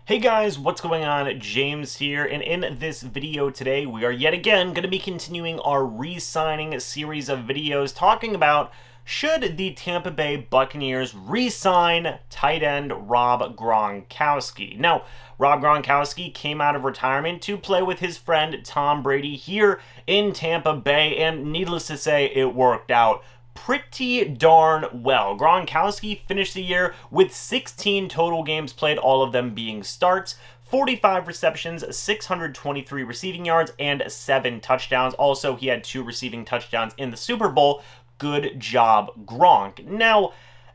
Hey guys, what's going on? James here, and in this video today, we are yet again going to be continuing our re-signing series of videos talking about should the Tampa Bay Buccaneers re-sign tight end Rob Gronkowski. Now, Rob Gronkowski came out of retirement to play with his friend Tom Brady here in Tampa Bay, and needless to say, it worked out pretty darn well. Gronkowski finished the year with 16 total games played, all of them being starts, 45 receptions, 623 receiving yards, and 7 touchdowns. Also, he had 2 receiving touchdowns in the Super Bowl. Good job, Gronk. Now,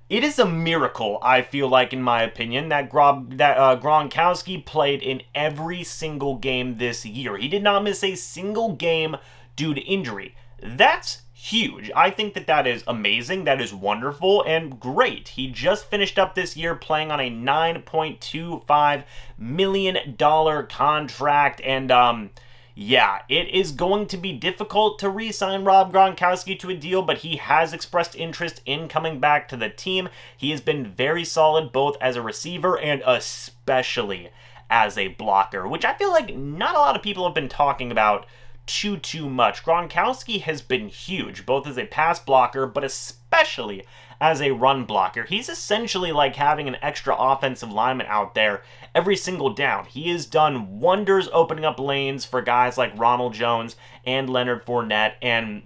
it is a miracle, I feel like, in my opinion, that Gronkowski played in every single game this year. He did not miss a single game due to injury. That's huge. I think that is amazing. That is wonderful and great. He just finished up this year playing on a $9.25 million contract, and yeah, it is going to be difficult to re-sign Rob Gronkowski to a deal, but he has expressed interest in coming back to the team. He has been very solid both as a receiver and especially as a blocker, which I feel like not a lot of people have been talking about too much. Gronkowski has been huge, both as a pass blocker, but especially as a run blocker. He's essentially like having an extra offensive lineman out there every single down. He has done wonders opening up lanes for guys like Ronald Jones and Leonard Fournette, and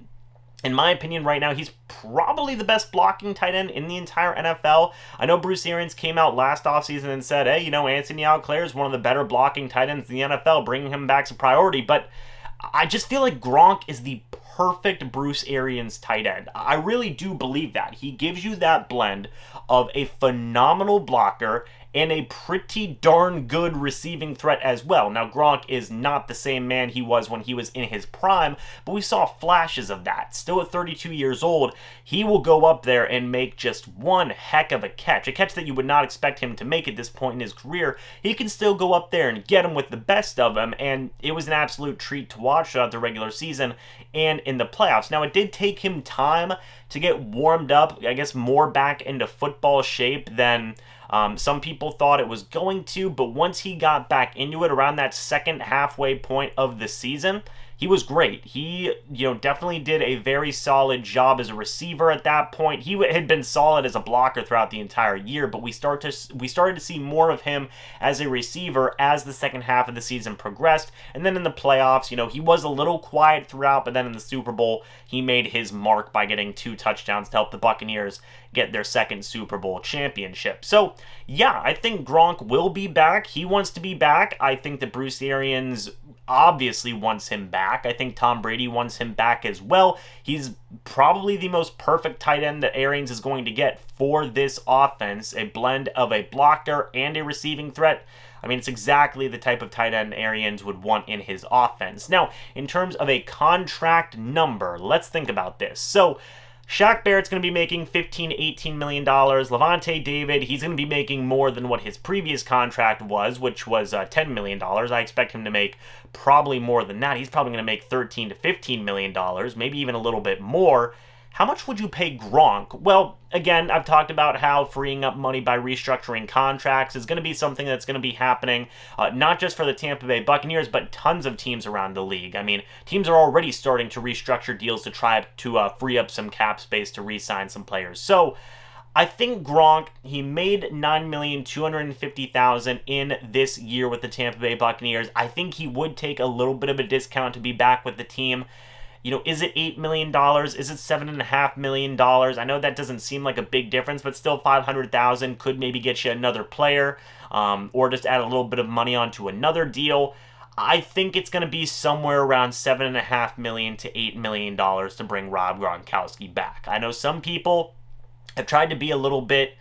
in my opinion, right now, he's probably the best blocking tight end in the entire NFL. I know Bruce Arians came out last offseason and said, hey, Anthony Alclair is one of the better blocking tight ends in the NFL. Bringing him back's a priority, but I just feel like Gronk is the perfect Bruce Arians tight end. I really do believe that. He gives you that blend of a phenomenal blocker and a pretty darn good receiving threat as well. Now, Gronk is not the same man he was when he was in his prime, but we saw flashes of that. Still at 32 years old, he will go up there and make just one heck of a catch that you would not expect him to make at this point in his career. He can still go up there and get him with the best of them, and it was an absolute treat to watch throughout the regular season and in the playoffs. Now, it did take him time to get warmed up, I guess more back into football shape than some people thought it was going to, but once he got back into it around that second halfway point of the season, he was great. He, definitely did a very solid job as a receiver at that point. He had been solid as a blocker throughout the entire year, but we started to see more of him as a receiver as the second half of the season progressed. And then in the playoffs, he was a little quiet throughout, but then in the Super Bowl, he made his mark by getting 2 touchdowns to help the Buccaneers get their second Super Bowl championship. So, yeah, I think Gronk will be back. He wants to be back. I think that Bruce Arians obviously wants him back. I think Tom Brady wants him back as well. He's probably the most perfect tight end that Arians is going to get for this offense, a blend of a blocker and a receiving threat. I mean, it's exactly the type of tight end Arians would want in his offense. Now, in terms of a contract number, let's think about this. So, Shaq Barrett's going to be making $15 to $18 million. Lavonte David, he's going to be making more than what his previous contract was, which was $10 million. I expect him to make probably more than that. He's probably going to make $13 to $15 million, maybe even a little bit more. How much would you pay Gronk? Well, again, I've talked about how freeing up money by restructuring contracts is going to be something that's going to be happening, not just for the Tampa Bay Buccaneers, but tons of teams around the league. I mean, teams are already starting to restructure deals to try to free up some cap space to re-sign some players. So, I think Gronk, he made $9,250,000 in this year with the Tampa Bay Buccaneers. I think he would take a little bit of a discount to be back with the team. Is it $8 million? Is it $7.5 million? I know that doesn't seem like a big difference, but still $500,000 could maybe get you another player, or just add a little bit of money onto another deal. I think it's going to be somewhere around $7.5 million to $8 million to bring Rob Gronkowski back. I know some people have tried to be a little bit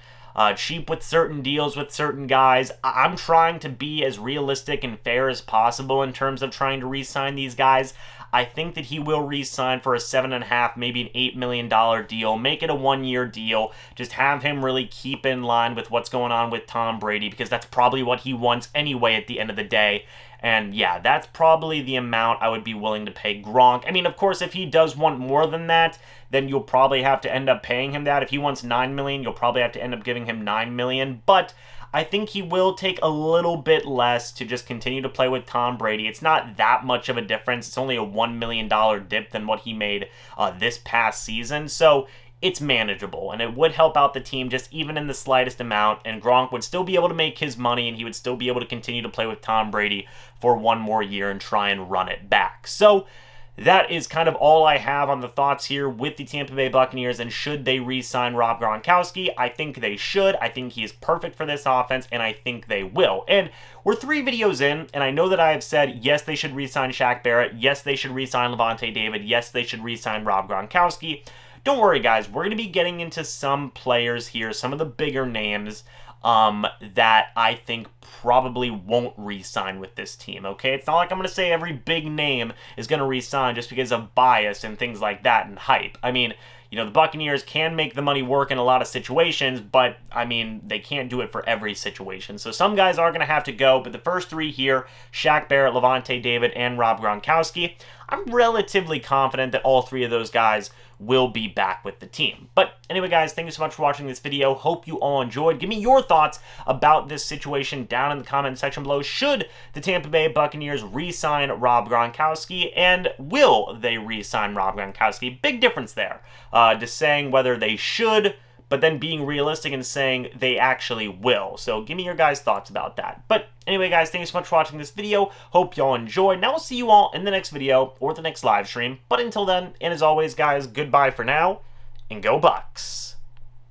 cheap with certain deals with certain guys. I'm trying to be as realistic and fair as possible in terms of trying to re-sign these guys. I think that he will re-sign for a $7.5, maybe an $8 million deal. Make it a 1-year deal. Just have him really keep in line with what's going on with Tom Brady, because that's probably what he wants anyway at the end of the day. And yeah, that's probably the amount I would be willing to pay Gronk. I mean, of course, if he does want more than that, then you'll probably have to end up paying him that. If he wants $9 million, you'll probably have to end up giving him $9 million. But I think he will take a little bit less to just continue to play with Tom Brady. It's not that much of a difference. It's only a $1 million dip than what he made this past season. So it's manageable, and it would help out the team just even in the slightest amount, and Gronk would still be able to make his money, and he would still be able to continue to play with Tom Brady for one more year and try and run it back. So that is kind of all I have on the thoughts here with the Tampa Bay Buccaneers, and should they re-sign Rob Gronkowski? I think they should. I think he is perfect for this offense, and I think they will. And we're 3 videos in, and I know that I have said, yes, they should re-sign Shaq Barrett. Yes, they should re-sign Lavonte David. Yes, they should re-sign Rob Gronkowski. Don't worry, guys. We're going to be getting into some players here, some of the bigger names that I think probably won't re-sign with this team, okay? It's not like I'm going to say every big name is going to re-sign just because of bias and things like that and hype. I mean, you know, the Buccaneers can make the money work in a lot of situations, but, I mean, they can't do it for every situation. So some guys are going to have to go, but the first 3 here, Shaq Barrett, Lavonte David, and Rob Gronkowski, I'm relatively confident that all 3 of those guys will be back with the team. But anyway, guys, thank you so much for watching this video. Hope you all enjoyed. Give me your thoughts about this situation down in the comment section below. Should the Tampa Bay Buccaneers re-sign Rob Gronkowski, and will they re-sign Rob Gronkowski? Big difference there. Just saying whether they should, but then being realistic and saying they actually will. So give me your guys' thoughts about that. But anyway, guys, thank you so much for watching this video. Hope y'all enjoyed. Now I'll see you all in the next video or the next live stream. But until then, and as always, guys, goodbye for now, and go Bucs.